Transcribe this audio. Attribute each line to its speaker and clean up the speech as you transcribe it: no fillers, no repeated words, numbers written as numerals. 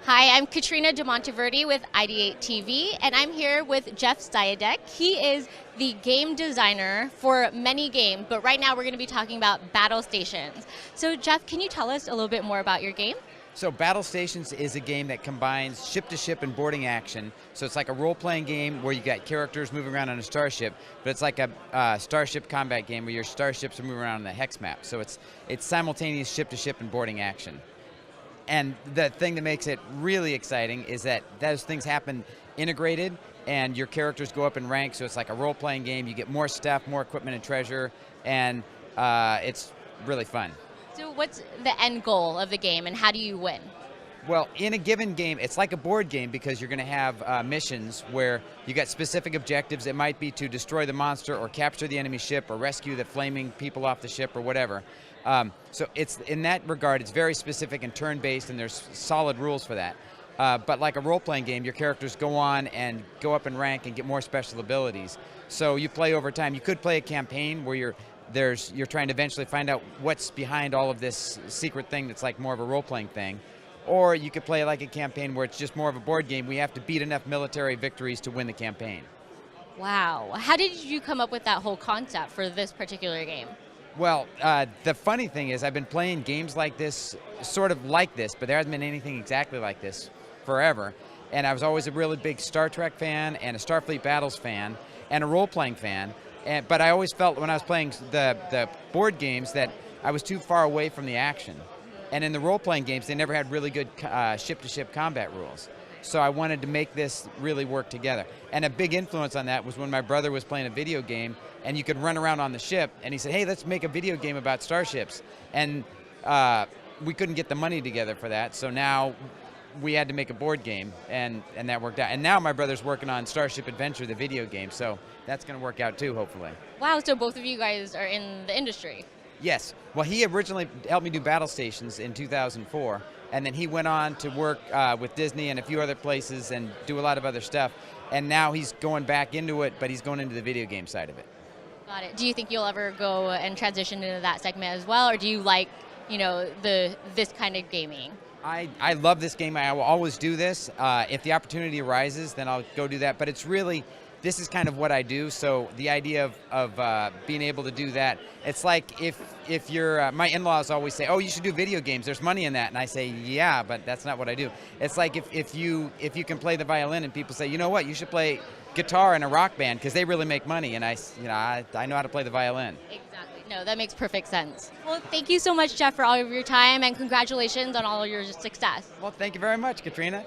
Speaker 1: Hi, I'm Catrina Demonteverde with IdeateTV, and I'm here with Jeff Siadek. He is the game designer for many games, but right now we're going to be talking about Battlestations. So Jeff, can you tell us a little bit more about your game?
Speaker 2: So Battlestations is a game that combines ship-to-ship and boarding action. So it's like a role-playing game where you got characters moving around on a starship, but it's like a starship combat game where your starships are moving around on the hex map. So it's simultaneous ship-to-ship and boarding action. And the thing that makes it really exciting is that those things happen integrated, and your characters go up in rank, so it's like a role-playing game. You get more stuff, more equipment and treasure, and it's really fun.
Speaker 1: So what's the end goal of the game, and how do you win?
Speaker 2: Well, in a given game, it's like a board game because you're going to have missions where you got specific objectives. It might be to destroy the monster or capture the enemy ship or rescue the flaming people off the ship or whatever. So it's in that regard, it's very specific and turn-based, and there's solid rules for that. But like a role-playing game, your characters go on and go up in rank and get more special abilities. So you play over time. You could play a campaign where you're trying to eventually find out what's behind all of this secret thing that's like more of a role-playing thing. Or you could play like a campaign where it's just more of a board game. We have to beat enough military victories to win the campaign.
Speaker 1: Wow. How did you come up with that whole concept for this particular game?
Speaker 2: Well, the funny thing is I've been playing games like this, sort of like this, but there hasn't been anything exactly like this forever. And I was always a really big Star Trek fan and a Starfleet Battles fan and a role-playing fan. But I always felt when I was playing the board games that I was too far away from the action. And in the role-playing games, they never had really good ship-to-ship combat rules. So I wanted to make this really work together. And a big influence on that was when my brother was playing a video game, and you could run around on the ship, and he said, hey, let's make a video game about starships. And we couldn't get the money together for that, so now we had to make a board game, and that worked out. And now my brother's working on Starship Adventure, the video game, so that's going to work out too, hopefully.
Speaker 1: Wow, so both of you guys are in the industry.
Speaker 2: Yes. Well, he originally helped me do Battlestations in 2004, and then he went on to work with Disney and a few other places and do a lot of other stuff. And now he's going back into it, but he's going into the video game side of it.
Speaker 1: Got it. Do you think you'll ever go and transition into that segment as well, or do you like, this kind of gaming?
Speaker 2: I love this game. I will always do this. If the opportunity arises, then I'll go do that. But it's really, this is kind of what I do, so the idea of being able to do that, it's like if you're, my in-laws always say, oh, you should do video games, there's money in that, and I say, yeah, but that's not what I do. It's like if you can play the violin and people say, you know what, you should play guitar in a rock band because they really make money, and I know how to play the violin.
Speaker 1: Exactly. No, that makes perfect sense. Well, thank you so much, Jeff, for all of your time, and congratulations on all of your success.
Speaker 2: Well, thank you very much, Katrina.